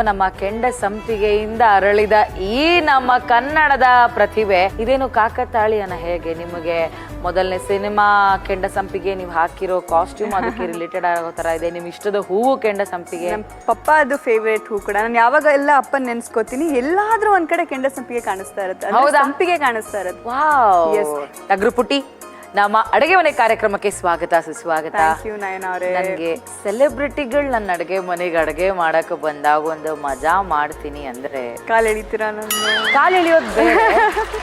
ನಮ್ಮ ಕೆಂಡ ಸಂಪಿಗೆಯಿಂದ ಅರಳಿದ ಈ ನಮ್ಮ ಕನ್ನಡದ ಪ್ರತಿಭೆ ಇದೇನು ಕಾಕತಾಳೀಯನ ಹೇಗೆ? ನಿಮಗೆ ಮೊದಲನೇ ಸಿನಿಮಾ ಕೆಂಡ ಸಂಪಿಗೆ, ನೀವು ಹಾಕಿರೋ ಕಾಸ್ಟ್ಯೂಮ್ ಅದಕ್ಕೆ ರಿಲೇಟೆಡ್ ಆಗೋ ತರ ಇದೆ. ನಿಮ್ ಇಷ್ಟದ ಹೂವು ಕೆಂಡ ಸಂಪಿಗೆ. ನಮ್ಮ ಪಪ್ಪ ಅದು ಫೇವ್ರೇಟ್ ಹೂ ಕೂಡ. ನಾನು ಯಾವಾಗ ಎಲ್ಲ ಅಪ್ಪನ ನೆನ್ಸ್ಕೊತೀನಿ, ಎಲ್ಲಾದ್ರೂ ಒಂದ್ ಕಡೆ ಕೆಂಡ ಸಂಪಿಗೆ ಕಾಣಿಸ್ತಾ ಇರುತ್ತೆ. ಹೌದಾ? ಸಂಪಿಗೆ ಕಾಣಿಸ್ತಾ ಇರುತ್ತೆ. ವಾವ್. Yes. ಟಗರು ಪುಟ್ಟಿ, ನಮ್ಮ ಅಡುಗೆ ಮನೆ ಕಾರ್ಯಕ್ರಮಕ್ಕೆ ಸ್ವಾಗತ, ಸುಸ್ವಾಗತ. ಥ್ಯಾಂಕ್ ಯು ನಯನ ಅವರೇ. ನನಗೆ ಸೆಲೆಬ್ರಿಟಿಗಳು ನನ್ನ ಅಡುಗೆ ಮನೆಗೆ ಅಡುಗೆ ಮಾಡಕ್ಕೆ ಬಂದಾಗ ಒಂದು ಮಜಾ ಮಾಡ್ತೀನಿ ಅಂದ್ರೆ ಕಾಲ್ ಎಳಿತೀರಾ? ನಾನು ಕಾಲು ಎಳಿಯೋದು ಬೇರೆ.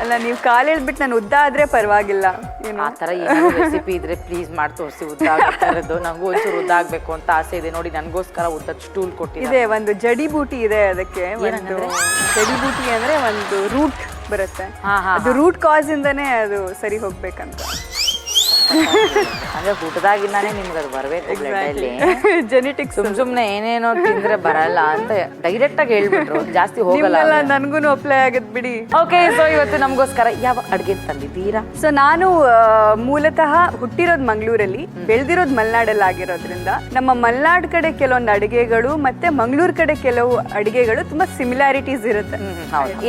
ಅಲ್ಲ, ನೀವು ಕಾಲ್ ಎಳ್ಬಿಟ್ಟು ನಾನು ಉದ್ದ ಆದ್ರೆ ಪರವಾಗಿಲ್ಲ. ಏನು ಆ ಥರ ಏನಾದ್ರು ರೆಸಿಪಿ ಇದ್ರೆ ಪ್ಲೀಸ್ ಮಾಡಿ ತೋರಿಸಿ. ಉದ್ದ ಆಗ್ತಿರೋದು ನಂಗೂ ಒಂಚೂರು ಉದ್ದ ಆಗ್ಬೇಕು ಅಂತ ಆಸೆ ಇದೆ. ನೋಡಿ, ನನಗೋಸ್ಕರ ಉದ್ದ ಸ್ಟೂಲ್ ಕೊಟ್ಟಿದೆ. ಇದೆ, ಒಂದು ಜಡಿ ಬೂಟಿ ಇದೆ ಅದಕ್ಕೆ. ಒಂದು ಜಡಿ ಬೂಟಿ ಅಂದ್ರೆ ಒಂದು ರೂಟ್ ಬರುತ್ತೆ. ಅದು ರೂಟ್ ಕಾಸ್ ಇಂದಾನೆ ಅದು ಸರಿ ಹೋಗ್ಬೇಕಂತ. ಅಂದ್ರೆ ಊಟದಾಗಿಂದಾನೇ ನಿಮ್ಗೆ ಅದು ಬರ್ಬೇಕು. ಜೆನೆಟಿಕ್ಸ್. ಸುಮ್ನೆ ಏನೇನೋ ತಿಂದ್ರೆ ಬರಲ್ಲ ಅಂತ ಡೈರೆಕ್ಟ್ ಆಗಿ ಹೇಳ್ಬಿಟ್ರು. ಜಾಸ್ತಿ ಹೋಗಲ್ಲ. ನನ್ಗೂ ಅಪ್ಲೈ ಆಗತ್ ಬಿಡಿ. ಓಕೆ, ಸೊ ಇವತ್ತು ನಮಗೋಸ್ಕರ ಯಾವ ಅಡ್ಗೆ ತಂದಿದ್ದೀರಾ? ಸೊ ನಾನು ಮೂಲತಃ ಹುಟ್ಟಿರೋದು ಮಂಗಳೂರಲ್ಲಿ, ಬೆಳೆದಿರೋದು ಮಲೆನಾಡಲ್ಲಿ ಆಗಿರೋದ್ರಿಂದ ನಮ್ಮ ಮಲೆನಾಡ್ ಕಡೆ ಕೆಲವೊಂದು ಅಡಿಗೆಗಳು ಮತ್ತೆ ಮಂಗಳೂರು ಕಡೆ ಕೆಲವು ಅಡಿಗೆಗಳು ತುಂಬಾ ಸಿಮಿಲಾರಿಟೀಸ್ ಇರುತ್ತೆ.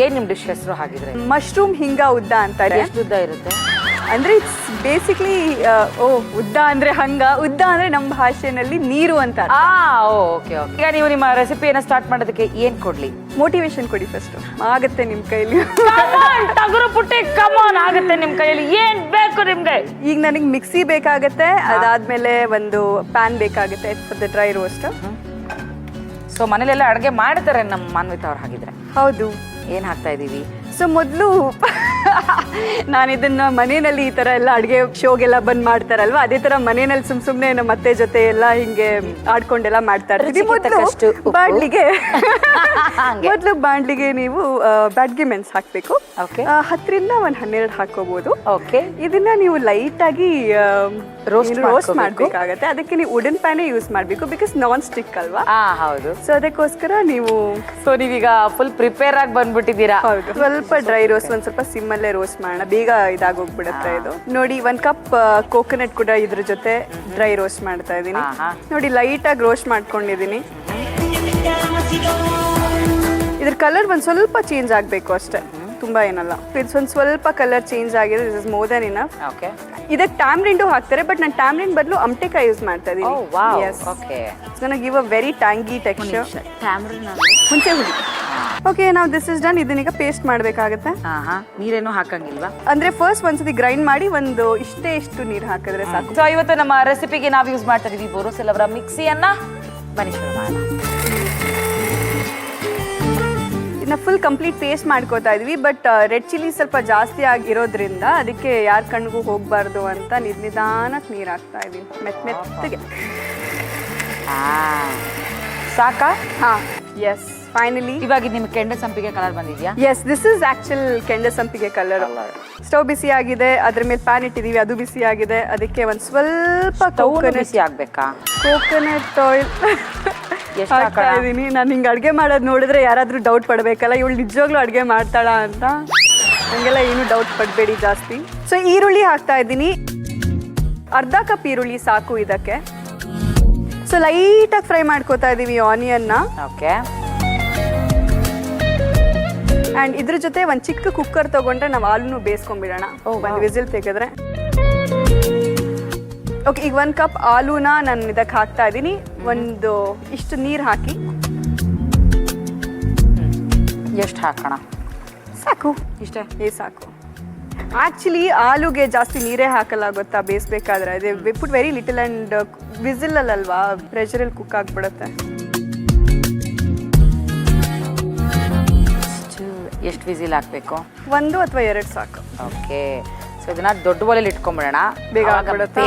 ಏನ್ ನಿಮ್ ಡಿಶ್ ಹೆಸರು ಹಾಗಿದ್ರೆ? ಮಶ್ರೂಮ್ ಹಿಂಗ ಉದ್ದ ಅಂತಾರೆ. ಎಷ್ಟು ಉದ್ದ ಇರುತ್ತೆ? ಅಂದ್ರೆ ಇಟ್ಸ್ ಬೇಸಿಕ್ಲಿ ಉದ್ದ ಅಂದ್ರೆ ಹಂಗ, ಉದ್ದ ಅಂದ್ರೆ ನಮ್ಮ ಭಾಷೆನಲ್ಲಿ ನೀರು ಅಂತ. Okay okay. ಈಗ ನೀವು ನಿಮ್ಮ ರೆಸಿಪಿಯನ್ನ ಸ್ಟಾರ್ಟ್ ಮಾಡೋದಕ್ಕೆ ಏನ್ ಕೊಡ್ಲಿ? ಮೋಟಿವೇಶನ್ ಕೊಡಿ ಫಸ್ಟ್. ಆಗತ್ತೆ ನಿಮ್ ಕೈಲಿ. ಟಗರು ಪುಟ್ಟಿ, ಕಮಾನ್, ಆಗತ್ತೆ ನಿಮ್ ಕೈಯಲ್ಲಿ. ಏನ್ ಬೇಕು ನಿಮ್ಗೆ? ಈಗ ನನಗೆ ಮಿಕ್ಸಿ ಬೇಕಾಗತ್ತೆ, ಅದಾದ್ಮೇಲೆ ಒಂದು ಪ್ಯಾನ್ ಬೇಕಾಗುತ್ತೆ for the dry roast. So ಮನೇಲೆಲ್ಲ ಅಡುಗೆ ಮಾಡ್ತಾರೆ ನಮ್ಮ ಮಾನ್ವಿತ ಅವ್ರು ಹಾಗಿದ್ರೆ? ಹೌದು. ಏನ್ ಹಾಕ್ತಾ ಇದೀವಿ? ಸೊ ಮೊದಲು ನಾನು ಇದನ್ನ ಮನೆಯಲ್ಲಿ ಈ ತರ ಎಲ್ಲ ಅಡುಗೆ ಶೋಗೆಲ್ಲ ಬಂದ್ ಮಾಡ್ತಾರಲ್ವಾ, ಅದೇ ತರ ಮನೆಯಲ್ಲಿ ಸುಮ್ನೆ ನಮ್ಮ ಅತ್ತೆ ಜೊತೆ ಎಲ್ಲ ಹಿಂಗೆ ಆಡ್ಕೊಂಡೆಲ್ಲ ಮಾಡ್ತಾ ಇರ್ತೀವಿ. ಮೊದಲು ಬಾಂಡ್ಲಿಗೆ ನೀವು ಬ್ಯಾಡ್ಗೆ ಮೆಣಸು ಹಾಕ್ಬೇಕು. 10ರಿಂದ 12 ಹಾಕೋಬಹುದು. ಇದನ್ನ ನೀವು ಲೈಟ್ ಆಗಿ ರೋಸ್ಟ್ ಮಾಡ್ಬೇಕಾಗತ್ತೆ. ಅದಕ್ಕೆ ನೀವು ವುಡನ್ ಪ್ಯಾನೇ ಯೂಸ್ ಮಾಡ್ಬೇಕು, ಬಿಕಾಸ್ ನಾನ್ ಸ್ಟಿಕ್ ಅಲ್ವಾ. ಹೌದು. ಸೊ ಅದಕ್ಕೋಸ್ಕರ ನೀವು ನೀವೀಗ ಫುಲ್ ಪ್ರಿಪೇರ್ ಆಗಿ ಬಂದ್ಬಿಟ್ಟಿದ್ದೀರಾ. ಹೌದು. ಸ್ವಲ್ಪ ಡ್ರೈ ರೋಸ್ಟ್, ಒಂದ್ ಸ್ವಲ್ಪ ಸಿಮ್ ಅಲ್ಲೇ ರೋಸ್ಟ್ ಮಾಡೋಣ, ಬೇಗ ಇದಾಗೋಗ್ಬಿಡುತ್ತೆ ಇದು. ನೋಡಿ, 1 ಕಪ್ ಕೋಕೋನಟ್ ಕೂಡ ಇದ್ರ ಜೊತೆ ಡ್ರೈ ರೋಸ್ಟ್ ಮಾಡ್ತಾ ಇದೀನಿ. ನೋಡಿ, ಲೈಟ್ ಆಗಿ ರೋಸ್ಟ್ ಮಾಡ್ಕೊಂಡಿದೀನಿ. ಇದ್ರ ಕಲರ್ ಒಂದ್ ಸ್ವಲ್ಪ ಚೇಂಜ್ ಆಗ್ಬೇಕು ಅಷ್ಟೇ, ತುಂಬಾ ಏನಲ್ಲ. ಇದು ಒಂದ್ ಸ್ವಲ್ಪ ಕಲರ್ ಚೇಂಜ್ ಆಗಿದೆ. This is more than enough. ಇದಕ್ಕೆ ಟ್ಯಾಮ್ರಿಂಡು ಹಾಕ್ತಾರೆ, ಬಟ್ ನಾನು ಟ್ಯಾಮ್ರಿಂಡ್ ಬದಲು ಅಮಟೆಕಾಯಿ ಯೂಸ್ ಮಾಡ್ತಾ ಇದೀನಿ. It's gonna give a very tangy texture. ಹುಣಸೆ ಹುಳಿ. ಓಕೆ, ನಾವು ದಿಸ್ ಇಸ್ ಡನ್. ಇದನ್ನೀಗ ಪೇಸ್ಟ್ ಮಾಡ್ಬೇಕಾಗತ್ತೆ. ನೀರೇನು ಹಾಕಂಗಿಲ್ವಾ? ಅಂದ್ರೆ ಫಸ್ಟ್ ಒಂದ್ಸತಿ ಗ್ರೈಂಡ್ ಮಾಡಿ ಒಂದು ಇಷ್ಟು ನೀರು ಹಾಕಿದ್ರೆ ಸಾಕು. ಸೊ ಇವತ್ತು ನಮ್ಮ ರೆಸಿಪಿಗೆ ನಾವು ಯೂಸ್ ಮಾಡ್ತಾ ಇದೀವಿ ಬೋರೋಸಿಲ್ ಅವರ ಮಿಕ್ಸಿಯನ್ನ. ಬನ್ನಿ ಶುರು ಮಾಡೋಣ. ಇದನ್ನ ಫುಲ್ ಕಂಪ್ಲೀಟ್ ಪೇಸ್ಟ್ ಮಾಡ್ಕೋತಾ ಇದೀವಿ. ಬಟ್ ರೆಡ್ ಚಿಲ್ಲಿ ಸ್ವಲ್ಪ ಜಾಸ್ತಿ ಆಗಿರೋದ್ರಿಂದ ಅದಕ್ಕೆ ಯಾರ ಕಣ್ಣಿಗೂ ಹೋಗ್ಬಾರ್ದು ಅಂತ ನಿಧಾನಕ್ಕೆ ನೀರು ಹಾಕ್ತಾ ಇದೀನಿ, ಮೆತ್ತಗೆ. ಸಾಕಾ? Yes, finally. ಇವಾಗ ನಿಮ್ಗೆ ಕೆಂಡ ಸಂಪಿಗೆ ಕಲರ್ ಬಂದಿದ್ಯಾ? ಎಸ್, ದಿಸ್ ಇಸ್ ಆಕ್ಚುಲ್ ಕೆಂಡ ಸಂಪಿಗೆ ಕಲರ್. ಸ್ಟವ್ ಬಿಸಿ ಆಗಿದೆ, ಅದ್ರ ಮೇಲೆ ಪ್ಯಾನ್ ಇಟ್ಟಿದೀವಿ, ಅದು ಬಿಸಿ ಆಗಿದೆ. ಅದಕ್ಕೆ ಒಂದ್ ಸ್ವಲ್ಪ ಬಿಸಿ ಆಗ್ಬೇಕಾ? ಕೋಕೋನಟ್ ಆಯಿಲ್ ಹಾಕ್ತಾ ಇದೀನಿ. ನಾನು ಹಿಂಗೆ ಅಡುಗೆ ಮಾಡೋದು ನೋಡಿದ್ರೆ ಯಾರಾದ್ರೂ ಡೌಟ್ ಪಡ್ಬೇಕಲ್ಲ, ಇವಳು ನಿಜವಾಗ್ಲೂ ಅಡುಗೆ ಮಾಡ್ತಾಳ ಅಂತ. ಹಂಗೆಲ್ಲ ಏನು ಡೌಟ್ ಪಡಬೇಡಿ ಜಾಸ್ತಿ. ಸೊ ಈರುಳ್ಳಿ ಹಾಕ್ತಾ ಇದ್ದೀನಿ. 1/2 ಕಪ್ ಈರುಳ್ಳಿ ಸಾಕು ಇದಕ್ಕೆ. ಸೊ ಲೈಟಾಗಿ ಫ್ರೈ ಮಾಡ್ಕೋತಾ ಇದೀವಿ ಆನಿಯನ್ನ. ಓಕೆ. ಅಂಡ್ ಇದ್ರ ಜೊತೆ ಒಂದು ಚಿಕ್ಕ ಕುಕ್ಕರ್ ತಗೊಂಡ್ರೆ ನಾವು ಹಾಲನ್ನು ಬೇಯಿಸ್ಕೊಂಡ್ಬಿಡೋಣ. ಒಂದು ವಿಸಿಲ್ ತೆಗೆದ್ರೆ ಓಕೆ. ಈಗ 1 ಕಪ್ ಹಾಲುನ ನಾನು ಇದಕ್ಕೆ ಹಾಕ್ತಾ ಇದ್ದೀನಿ. ಒಂದು ಇಷ್ಟು ನೀರು ಹಾಕಿ. ಎಷ್ಟು ಹಾಕೋಣ? ಸಾಕು, ಇಷ್ಟೇ. ಸಾಕು. ಆಕ್ಚುಲಿ ಹಾಲುಗೆ ಜಾಸ್ತಿ ನೀರೇ ಹಾಕಲ್ಲ ಗೊತ್ತಾ ಬೇಯಿಸ್ಬೇಕಾದ್ರೆ. They put very little and whistle ಅಲ್ವಾ, ಪ್ರೆಷರಲ್ಲಿ ಕುಕ್ ಆಗ್ಬಿಡುತ್ತೆ. ಎಷ್ಟು ವಿಸಿಲ್ ಹಾಕ್ಬೇಕು? 1 ಅಥವಾ 2 ಸಾಕು. ಓಕೆ. ಸೊ ಇದನ್ನ ದೊಡ್ಡ ಒಲೆಯಲ್ಲಿ ಇಟ್ಕೊಂಡ್ಬಿಡೋಣ, ಬೇಗ ಆಗತ್ತೆ.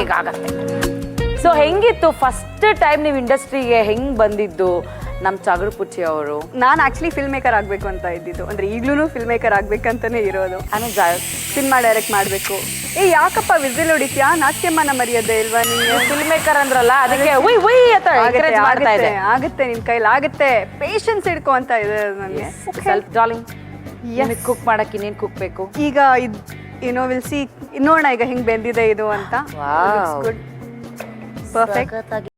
ಸೊ ಹೆಂಗಿತ್ತು ಫಸ್ಟ್ ಟೈಮ್ ನೀವು ಇಂಡಸ್ಟ್ರಿಗೆ ಹೆಂಗ್ ಬಂದಿದ್ದು? ನಮ್ಮ ಟಗರು ಪುಟ್ಟಿ ಅವರು. ನಾನು ಆಕ್ಚುಲಿ ಫಿಲ್ಮ್ ಮೇಕರ್ ಆಗಬೇಕು ಅಂತ ಇದ್ದಿದ್ದು. ಅಂದ್ರೆ ಈಗಲೂ ಫಿಲ್ಮ್ ಮೇಕರ್ ಆಗ್ಬೇಕಂತಾನೆ ಇರೋದು. ಸಿನಿಮಾ ಡೈರೆಕ್ಟ್ ಮಾಡಬೇಕು. ಯಾಕಪ್ಪ ವಿಸಿಲ್ ಹೊಡಿತ್ಯಾ? ನಾಟ್ಯಮ್ಮನ ಮರ್ಯಾದೆ ಇಲ್ವಾ ನಿಮ್ಗೆ? ಫಿಲ್ಮ್ ಮೇಕರ್ ಅಂದ್ರಲ್ಲ, ಅದಕ್ಕೆ ಆಗುತ್ತೆ, ನಿಮ್ ಕೈಲಿ ಆಗುತ್ತೆ, ಪೇಷನ್ಸ್ ಇಡ್ಕೊ ಅಂತ ಇದೆ ನನಗೆ. ಸ್ವಲ್ಪ ಡಾರ್ಲಿಂಗ್, ಕುಕ್ ಮಾಡಕ್ಕೆ ಇನ್ನೇನು ಕುಕ್ ಬೇಕು? ಈಗ ವಿಲ್ ಸಿ, ನೋಡೋಣ ಈಗ ಹೆಂಗ್ ಬೆಂದಿದೆ ಇದು ಅಂತ. Good, perfect.